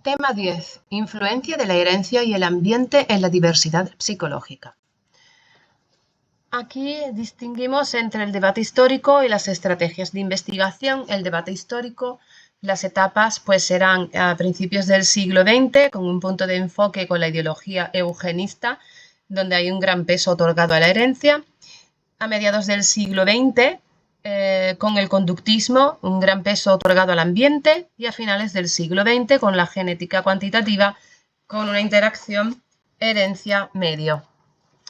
Tema 10. Influencia de la herencia y el ambiente en la diversidad psicológica. Aquí distinguimos entre el debate histórico y las estrategias de investigación. El debate histórico, las etapas pues serán a principios del siglo XX, con un punto de enfoque con la ideología eugenista, donde hay un gran peso otorgado a la herencia. A mediados del siglo XX, con el conductismo, un gran peso otorgado al ambiente, y a finales del siglo XX con la genética cuantitativa, con una interacción herencia-medio.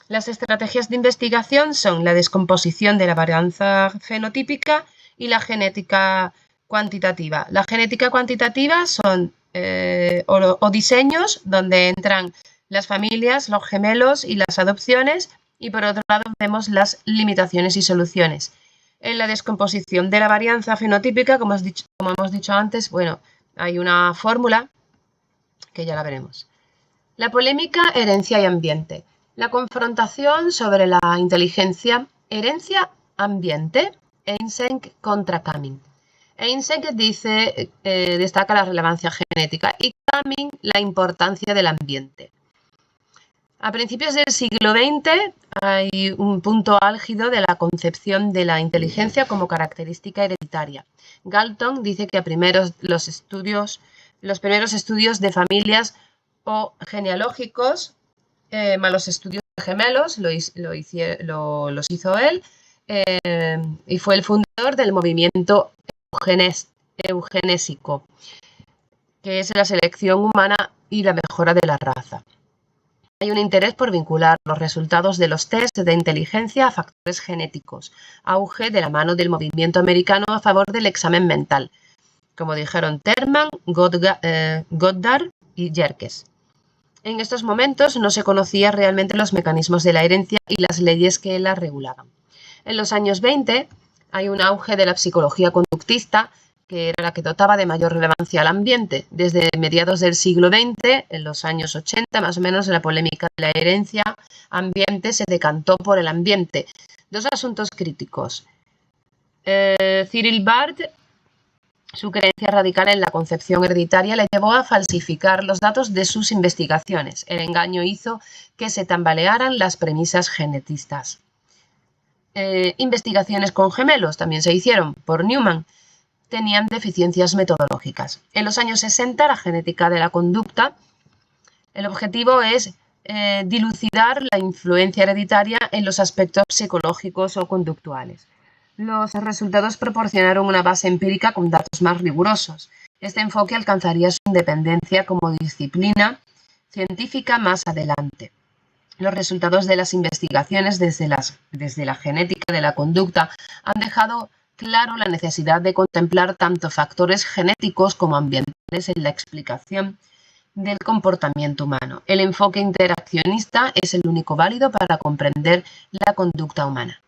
Las estrategias de investigación son la descomposición de la varianza fenotípica y la genética cuantitativa. La genética cuantitativa son diseños donde entran las familias, los gemelos y las adopciones, y por otro lado vemos las limitaciones y soluciones. En la descomposición de la varianza fenotípica, como hemos dicho antes, bueno, hay una fórmula que ya la veremos. La polémica herencia y ambiente. La confrontación sobre la inteligencia, herencia-ambiente, Eysenck contra Cumming. Eysenck destaca la relevancia genética y Cumming la importancia del ambiente. A principios del siglo XX hay un punto álgido de la concepción de la inteligencia como característica hereditaria. Galton dice que los primeros estudios de familias o genealógicos, más los estudios de gemelos, los hizo él, y fue el fundador del movimiento eugenésico, que es la selección humana y la mejora de la raza. Hay un interés por vincular los resultados de los test de inteligencia a factores genéticos, auge de la mano del movimiento americano a favor del examen mental, como dijeron Terman, Goddard y Yerkes. En estos momentos no se conocían realmente los mecanismos de la herencia y las leyes que la regulaban. En los años 20 hay un auge de la psicología conductista, que era la que dotaba de mayor relevancia al ambiente. Desde mediados del siglo XX, en los años 80 más o menos, la polémica de la herencia-ambiente se decantó por el ambiente. Dos asuntos críticos. Cyril Bard, su creencia radical en la concepción hereditaria le llevó a falsificar los datos de sus investigaciones. El engaño hizo que se tambalearan las premisas genetistas. Investigaciones con gemelos también se hicieron por Newman. Tenían deficiencias metodológicas. En los años 60, la genética de la conducta, el objetivo es dilucidar la influencia hereditaria en los aspectos psicológicos o conductuales. Los resultados proporcionaron una base empírica con datos más rigurosos. Este enfoque alcanzaría su independencia como disciplina científica más adelante. Los resultados de las investigaciones desde la genética de la conducta han dejado claro la necesidad de contemplar tanto factores genéticos como ambientales en la explicación del comportamiento humano. El enfoque interaccionista es el único válido para comprender la conducta humana.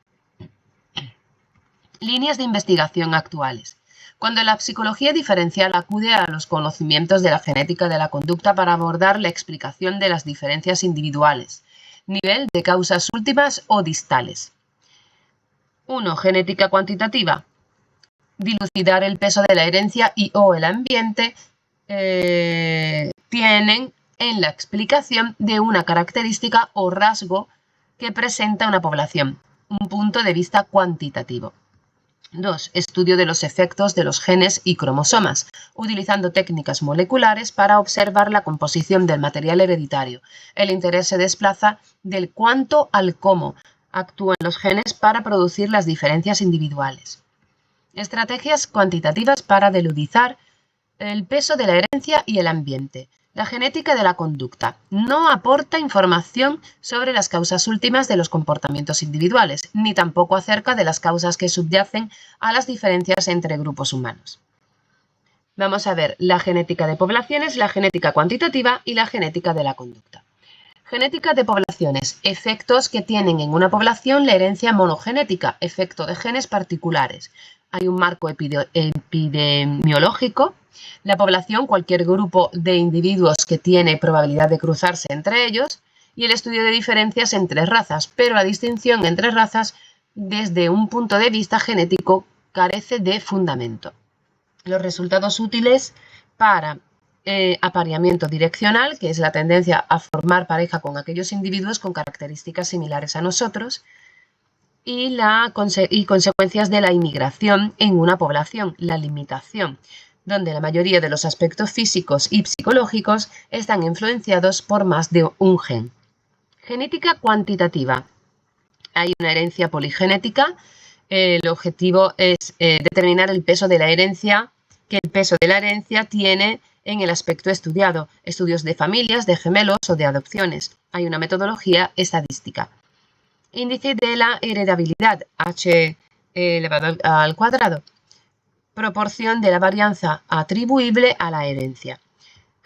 Líneas de investigación actuales. Cuando la psicología diferencial acude a los conocimientos de la genética de la conducta para abordar la explicación de las diferencias individuales, nivel de causas últimas o distales. 1. Genética cuantitativa. Dilucidar el peso de la herencia y o el ambiente tienen en la explicación de una característica o rasgo que presenta una población. Un punto de vista cuantitativo. 2. Estudio de los efectos de los genes y cromosomas, utilizando técnicas moleculares para observar la composición del material hereditario. El interés se desplaza del cuánto al cómo actúan los genes para producir las diferencias individuales. Estrategias cuantitativas para deludizar el peso de la herencia y el ambiente. La genética de la conducta no aporta información sobre las causas últimas de los comportamientos individuales, ni tampoco acerca de las causas que subyacen a las diferencias entre grupos humanos. Vamos a ver la genética de poblaciones, la genética cuantitativa y la genética de la conducta. Genética de poblaciones. Efectos que tienen en una población la herencia monogenética, efecto de genes particulares. Hay un marco epidemiológico. La población, cualquier grupo de individuos que tiene probabilidad de cruzarse entre ellos, y el estudio de diferencias entre razas, pero la distinción entre razas desde un punto de vista genético carece de fundamento. Los resultados útiles para apareamiento direccional, que es la tendencia a formar pareja con aquellos individuos con características similares a nosotros, y consecuencias de la inmigración en una población, la limitación, donde la mayoría de los aspectos físicos y psicológicos están influenciados por más de un gen. Genética cuantitativa. Hay una herencia poligenética. El objetivo es determinar el peso de la herencia, que el peso de la herencia tiene en el aspecto estudiado, estudios de familias, de gemelos o de adopciones. Hay una metodología estadística. Índice de la heredabilidad, h elevado al cuadrado. Proporción de la varianza atribuible a la herencia.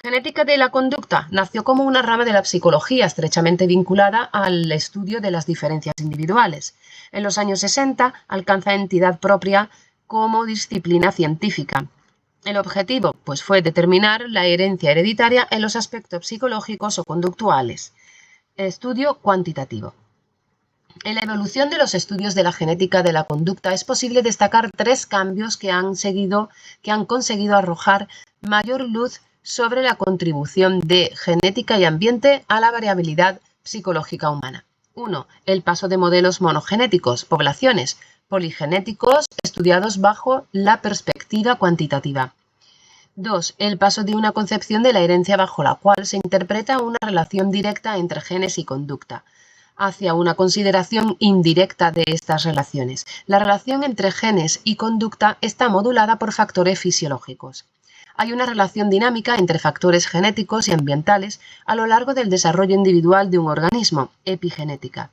Genética de la conducta nació como una rama de la psicología estrechamente vinculada al estudio de las diferencias individuales. En los años 60 alcanza entidad propia como disciplina científica. El objetivo, pues, fue determinar la herencia hereditaria en los aspectos psicológicos o conductuales. Estudio cuantitativo. En la evolución de los estudios de la genética de la conducta es posible destacar 3 cambios que han conseguido arrojar mayor luz sobre la contribución de genética y ambiente a la variabilidad psicológica humana. 1. El paso de modelos monogenéticos, poblaciones, poligenéticos estudiados bajo la perspectiva cuantitativa. 2. El paso de una concepción de la herencia bajo la cual se interpreta una relación directa entre genes y conducta, hacia una consideración indirecta de estas relaciones. La relación entre genes y conducta está modulada por factores fisiológicos. Hay una relación dinámica entre factores genéticos y ambientales a lo largo del desarrollo individual de un organismo, epigenética.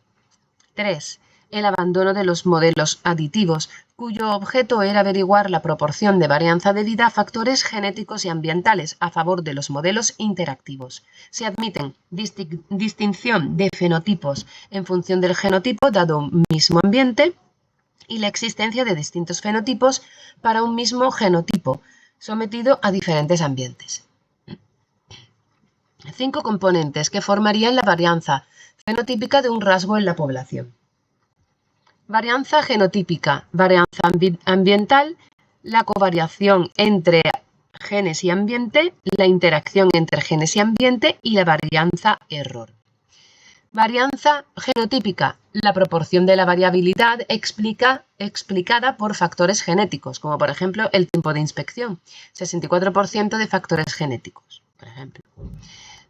3. El abandono de los modelos aditivos, cuyo objeto era averiguar la proporción de varianza debida a factores genéticos y ambientales a favor de los modelos interactivos. Se admiten distinción de fenotipos en función del genotipo dado un mismo ambiente y la existencia de distintos fenotipos para un mismo genotipo sometido a diferentes ambientes. 5 componentes que formarían la varianza fenotípica de un rasgo en la población. Varianza genotípica, varianza ambiental, la covariación entre genes y ambiente, la interacción entre genes y ambiente y la varianza error. Varianza genotípica, la proporción de la variabilidad explicada por factores genéticos, como por ejemplo el tiempo de inspección, 64% de factores genéticos, por ejemplo.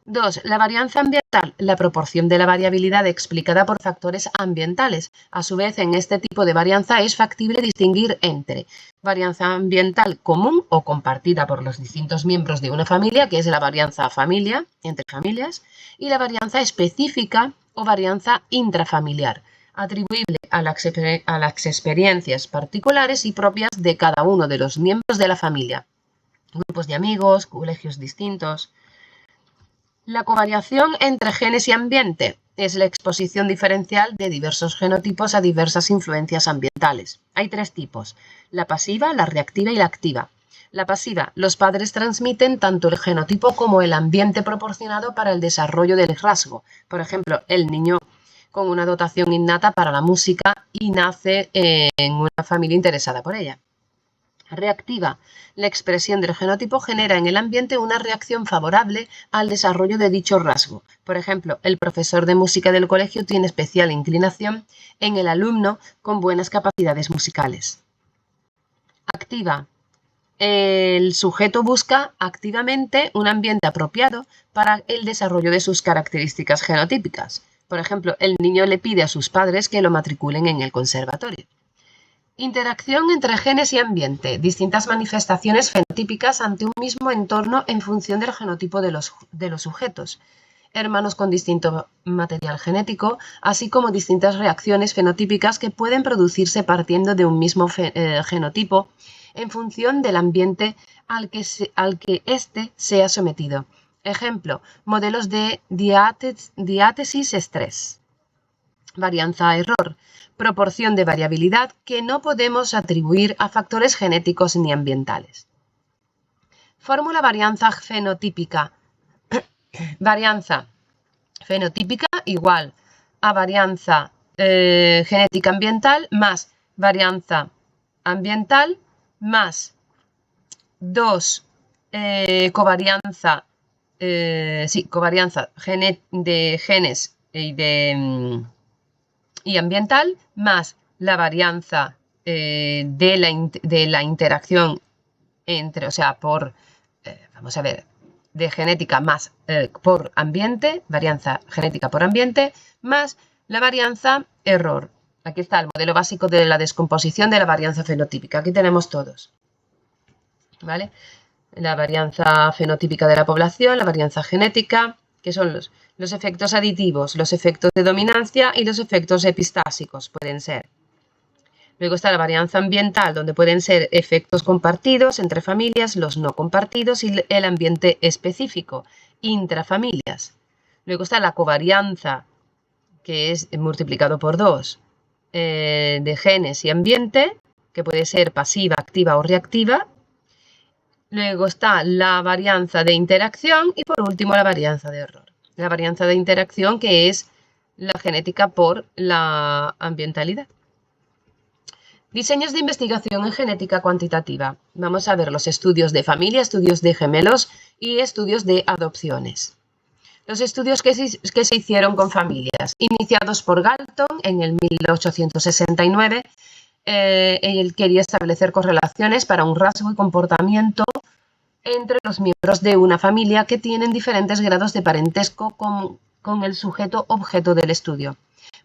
2. La varianza ambiental, la proporción de la variabilidad explicada por factores ambientales. A su vez, en este tipo de varianza es factible distinguir entre varianza ambiental común o compartida por los distintos miembros de una familia, que es la varianza familia, entre familias, y la varianza específica o varianza intrafamiliar, atribuible a las experiencias particulares y propias de cada uno de los miembros de la familia. Grupos de amigos, colegios distintos. La covariación entre genes y ambiente es la exposición diferencial de diversos genotipos a diversas influencias ambientales. Hay 3 tipos: la pasiva, la reactiva y la activa. La pasiva, los padres transmiten tanto el genotipo como el ambiente proporcionado para el desarrollo del rasgo. Por ejemplo, el niño con una dotación innata para la música y nace en una familia interesada por ella. Reactiva. La expresión del genotipo genera en el ambiente una reacción favorable al desarrollo de dicho rasgo. Por ejemplo, el profesor de música del colegio tiene especial inclinación en el alumno con buenas capacidades musicales. Activa. El sujeto busca activamente un ambiente apropiado para el desarrollo de sus características genotípicas. Por ejemplo, el niño le pide a sus padres que lo matriculen en el conservatorio. Interacción entre genes y ambiente, distintas manifestaciones fenotípicas ante un mismo entorno en función del genotipo de los sujetos, hermanos con distinto material genético, así como distintas reacciones fenotípicas que pueden producirse partiendo de un mismo genotipo en función del ambiente al que éste sea sometido. Ejemplo, modelos de diátesis-estrés. Varianza-error, proporción de variabilidad que no podemos atribuir a factores genéticos ni ambientales. Fórmula varianza fenotípica. Varianza fenotípica igual a varianza genética ambiental más varianza ambiental más 2 covarianza, covarianza de genes y ambiental, más la varianza de la interacción entre, o sea, vamos a ver, de genética más por ambiente, varianza genética por ambiente, más la varianza error. Aquí está el modelo básico de la descomposición de la varianza fenotípica. Aquí tenemos todos, ¿vale? La varianza fenotípica de la población, la varianza genética, que son los efectos aditivos, los efectos de dominancia y los efectos epistásicos, pueden ser. Luego está la varianza ambiental, donde pueden ser efectos compartidos entre familias, los no compartidos y el ambiente específico, intrafamilias. Luego está la covarianza, que es multiplicado por 2, de genes y ambiente, que puede ser pasiva, activa o reactiva. Luego está la varianza de interacción y por último la varianza de error. La varianza de interacción, que es la genética por la ambientalidad. Diseños de investigación en genética cuantitativa. Vamos a ver los estudios de familia, estudios de gemelos y estudios de adopciones. Los estudios que se hicieron con familias, iniciados por Galton en el 1869, él quería establecer correlaciones para un rasgo y comportamiento entre los miembros de una familia que tienen diferentes grados de parentesco con el sujeto objeto del estudio.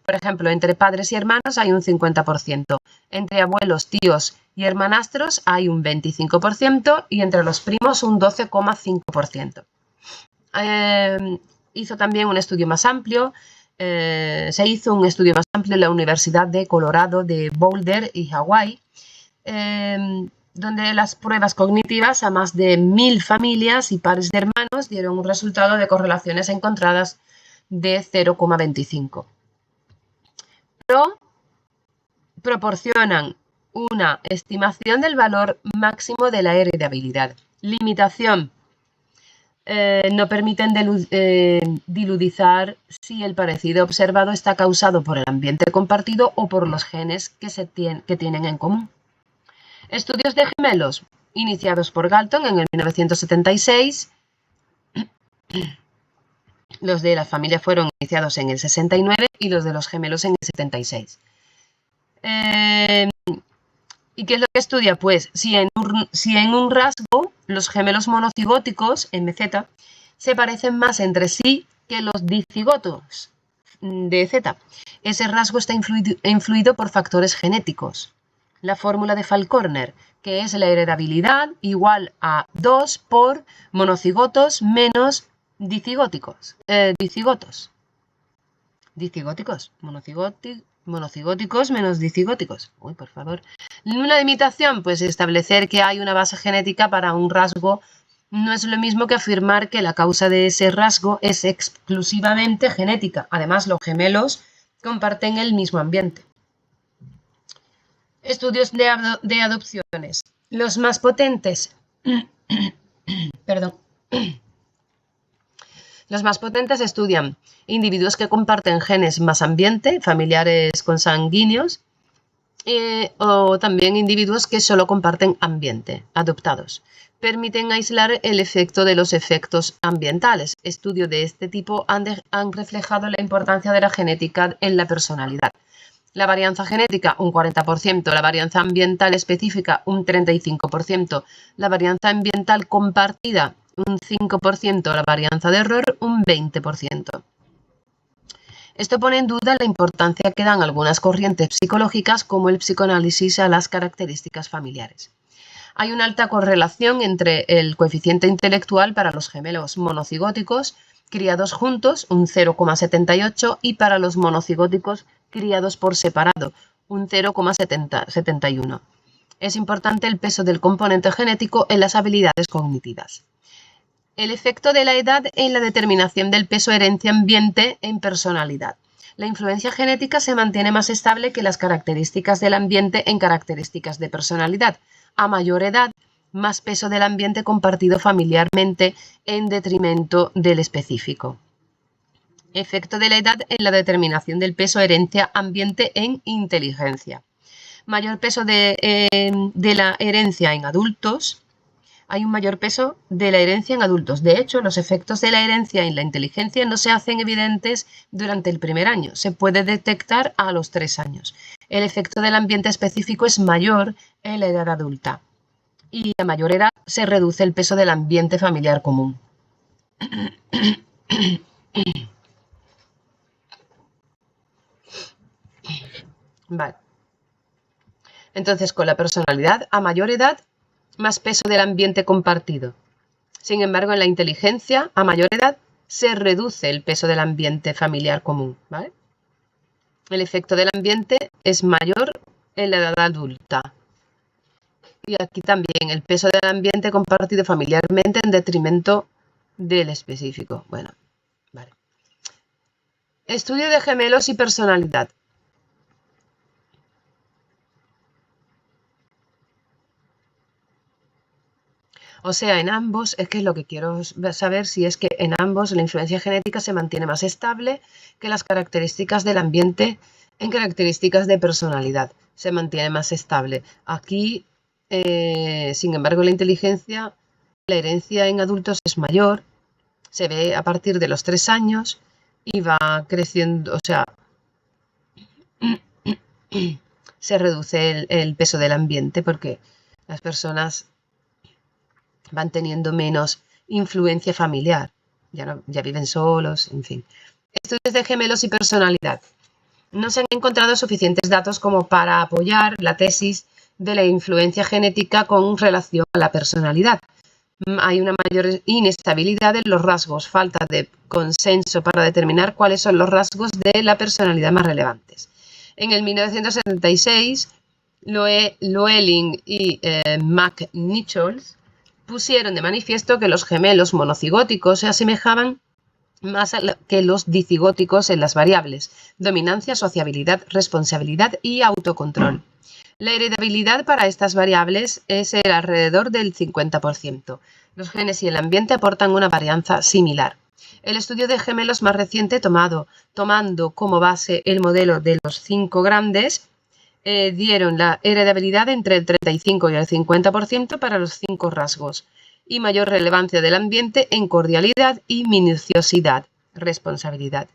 Por ejemplo, entre padres y hermanos hay un 50%, entre abuelos, tíos y hermanastros hay un 25% y entre los primos un 12,5%. Hizo también un estudio más amplio, se hizo un estudio más amplio en la Universidad de Colorado de Boulder y Hawái, donde las pruebas cognitivas a más de 1000 familias y pares de hermanos dieron un resultado de correlaciones encontradas de 0,25. Pero proporcionan una estimación del valor máximo de la heredabilidad. Limitación. No permiten diludizar si el parecido observado está causado por el ambiente compartido o por los genes que tienen en común. Estudios de gemelos, iniciados por Galton en el 1976. Los de la familia fueron iniciados en el 69 y los de los gemelos en el 76. ¿Y qué es lo que estudia? Pues si en un rasgo los gemelos monocigóticos, MZ, se parecen más entre sí que los dicigotos, DZ. Ese rasgo está influido por factores genéticos. La fórmula de Falconer, que es la heredabilidad igual a 2 por monocigotos menos dicigóticos. Monocigóticos menos dicigóticos. Uy, por favor. Una limitación, pues establecer que hay una base genética para un rasgo no es lo mismo que afirmar que la causa de ese rasgo es exclusivamente genética. Además, los gemelos comparten el mismo ambiente. Estudios de adopciones. Los más potentes. Perdón. Los más potentes estudian individuos que comparten genes más ambiente, familiares consanguíneos, o también individuos que solo comparten ambiente, adoptados. Permiten aislar el efecto de los efectos ambientales. Estudios de este tipo han reflejado la importancia de la genética en la personalidad. La varianza genética, un 40%, la varianza ambiental específica, un 35%, la varianza ambiental compartida, un 5%, la varianza de error, un 20%. Esto pone en duda la importancia que dan algunas corrientes psicológicas como el psicoanálisis a las características familiares. Hay una alta correlación entre el coeficiente intelectual para los gemelos monocigóticos criados juntos, un 0,78, y para los monocigóticos criados por separado, un 0,71. Es importante el peso del componente genético en las habilidades cognitivas. El efecto de la edad en la determinación del peso herencia-ambiente en personalidad. La influencia genética se mantiene más estable que las características del ambiente en características de personalidad. A mayor edad, más peso del ambiente compartido familiarmente en detrimento del específico. Efecto de la edad en la determinación del peso herencia-ambiente en inteligencia. Mayor peso de la herencia en adultos. hay un mayor peso de la herencia en adultos. De hecho, los efectos de la herencia en la inteligencia no se hacen evidentes durante el primer año. Se puede detectar a los 3 años. El efecto del ambiente específico es mayor en la edad adulta. Y a mayor edad se reduce el peso del ambiente familiar común. Vale. Entonces, con la personalidad, a mayor edad, más peso del ambiente compartido. Sin embargo, en la inteligencia, a mayor edad, se reduce el peso del ambiente familiar común, ¿vale? El efecto del ambiente es mayor en la edad adulta. Y aquí también el peso del ambiente compartido familiarmente en detrimento del específico. Bueno, vale. Estudio de gemelos y personalidad. O sea, en ambos, es que es lo que quiero saber si es que en ambos la influencia genética se mantiene más estable que las características del ambiente en características de personalidad. Se mantiene más estable. Aquí, sin embargo, la inteligencia, la herencia en adultos es mayor, se ve a partir de los 3 años y va creciendo, o sea, se reduce el peso del ambiente porque las personas van teniendo menos influencia familiar, ya viven solos, en fin. Estudios de gemelos y personalidad. No se han encontrado suficientes datos como para apoyar la tesis de la influencia genética con relación a la personalidad. Hay una mayor inestabilidad en los rasgos, falta de consenso para determinar cuáles son los rasgos de la personalidad más relevantes. En el 1976, Llewellyn y McNichols pusieron de manifiesto que los gemelos monocigóticos se asemejaban más que los dicigóticos en las variables dominancia, sociabilidad, responsabilidad y autocontrol. La heredabilidad para estas variables es alrededor del 50%. Los genes y el ambiente aportan una varianza similar. El estudio de gemelos más reciente, tomando como base el modelo de los 5 grandes, dieron la heredabilidad entre el 35 y el 50% para los 5 rasgos y mayor relevancia del ambiente en cordialidad y minuciosidad, responsabilidad.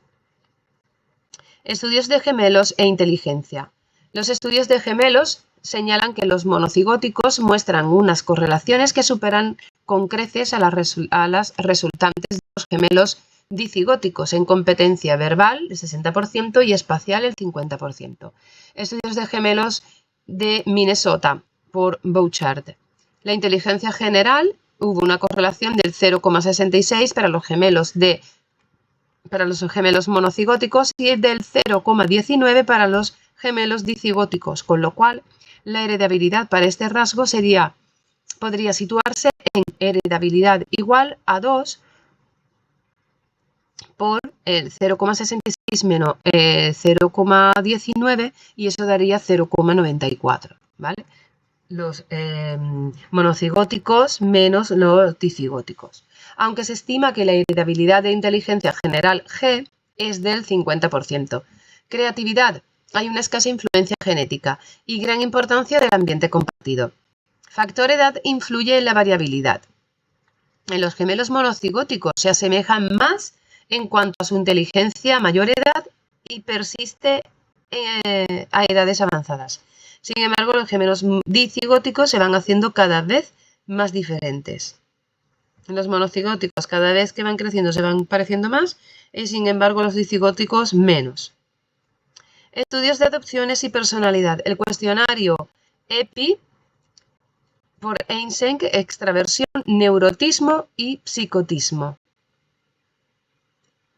Estudios de gemelos e inteligencia. Los estudios de gemelos señalan que los monocigóticos muestran unas correlaciones que superan con creces a las resultantes de los gemelos dicigóticos en competencia verbal el 60% y espacial el 50%. Estudios de gemelos de Minnesota por Bouchard. La inteligencia general hubo una correlación del 0,66 para los gemelos monocigóticos y del 0,19 para los gemelos dicigóticos, con lo cual la heredabilidad para este rasgo podría situarse en heredabilidad igual a 2 por el 0,66 menos 0,19 y eso daría 0,94, ¿vale? Los monocigóticos menos los dicigóticos. Aunque se estima que la heredabilidad de inteligencia general G es del 50%. Creatividad. Hay una escasa influencia genética y gran importancia del ambiente compartido. Factor edad influye en la variabilidad. En los gemelos monocigóticos se asemejan más en cuanto a su inteligencia a mayor edad y persiste a edades avanzadas. Sin embargo, los gemelos dicigóticos se van haciendo cada vez más diferentes. Los monocigóticos cada vez que van creciendo se van pareciendo más y sin embargo los dicigóticos menos. Estudios de adopciones y personalidad. El cuestionario EPI por Eysenck, extraversión, neurotismo y psicotismo.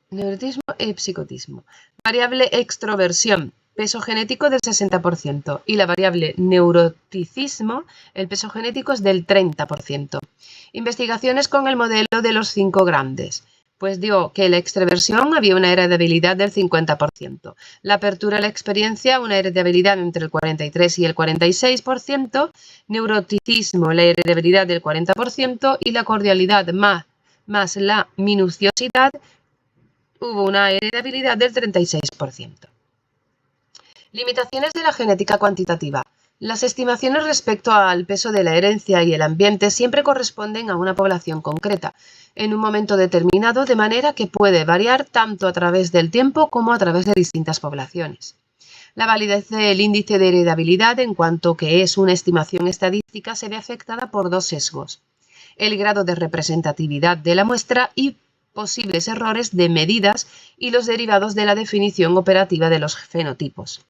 Neurotismo y psicotismo. Variable extroversión, peso genético del 60%. Y la variable neuroticismo, el peso genético es del 30%. Investigaciones con el modelo de los 5 grandes. Pues dio que la extroversión había una heredabilidad del 50%. La apertura a la experiencia, una heredabilidad entre el 43 y el 46%. Neuroticismo, la heredabilidad del 40%. Y la cordialidad más la minuciosidad, hubo una heredabilidad del 36%. Limitaciones de la genética cuantitativa. Las estimaciones respecto al peso de la herencia y el ambiente siempre corresponden a una población concreta, en un momento determinado, de manera que puede variar tanto a través del tiempo como a través de distintas poblaciones. La validez del índice de heredabilidad, en cuanto que es una estimación estadística, se ve afectada por dos sesgos: el grado de representatividad de la muestra y posibles errores de medidas y los derivados de la definición operativa de los fenotipos.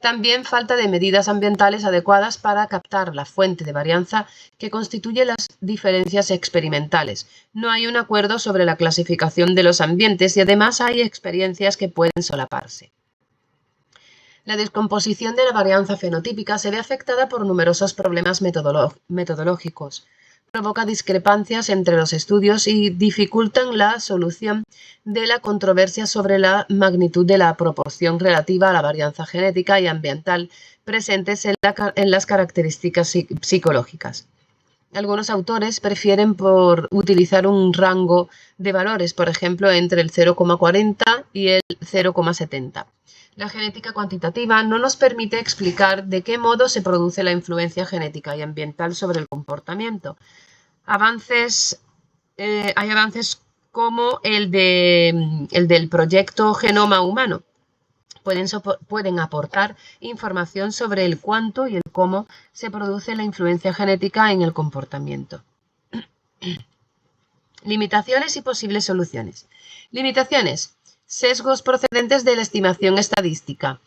También falta de medidas ambientales adecuadas para captar la fuente de varianza que constituye las diferencias experimentales. No hay un acuerdo sobre la clasificación de los ambientes y además hay experiencias que pueden solaparse. La descomposición de la varianza fenotípica se ve afectada por numerosos problemas metodológicos. Provoca discrepancias entre los estudios y dificultan la solución de la controversia sobre la magnitud de la proporción relativa a la varianza genética y ambiental presentes en las características psicológicas. Algunos autores prefieren utilizar un rango de valores, por ejemplo, entre el 0,40 y el 0,70. La genética cuantitativa no nos permite explicar de qué modo se produce la influencia genética y ambiental sobre el comportamiento. Hay avances como el del proyecto Genoma Humano. Pueden aportar información sobre el cuánto y el cómo se produce la influencia genética en el comportamiento. Limitaciones y posibles soluciones. Limitaciones: sesgos procedentes de la estimación estadística,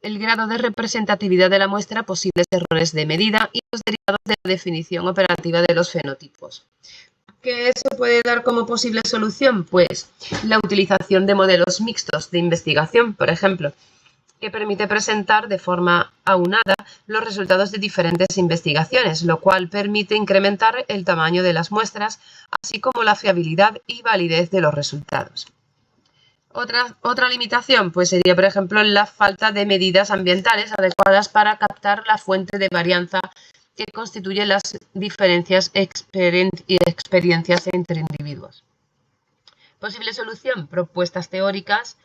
el grado de representatividad de la muestra, posibles errores de medida y los derivados de la definición operativa de los fenotipos. ¿Qué se puede dar como posible solución? Pues la utilización de modelos mixtos de investigación, por ejemplo, que permite presentar de forma aunada los resultados de diferentes investigaciones, lo cual permite incrementar el tamaño de las muestras, así como la fiabilidad y validez de los resultados. Otra limitación pues sería, por ejemplo, la falta de medidas ambientales adecuadas para captar la fuente de varianza que constituye las diferencias y experiencias entre individuos. Posible solución: propuestas teóricas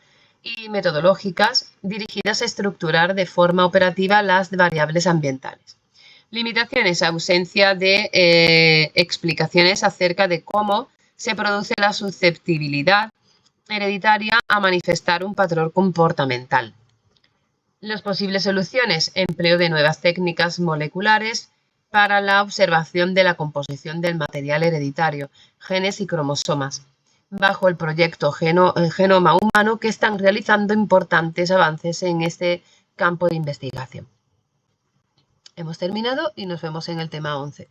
y metodológicas dirigidas a estructurar de forma operativa las variables ambientales. Limitaciones: ausencia de explicaciones acerca de cómo se produce la susceptibilidad hereditaria a manifestar un patrón comportamental. Las posibles soluciones: empleo de nuevas técnicas moleculares para la observación de la composición del material hereditario, genes y cromosomas, bajo el proyecto Genoma Humano, que están realizando importantes avances en este campo de investigación. Hemos terminado y nos vemos en el tema 11.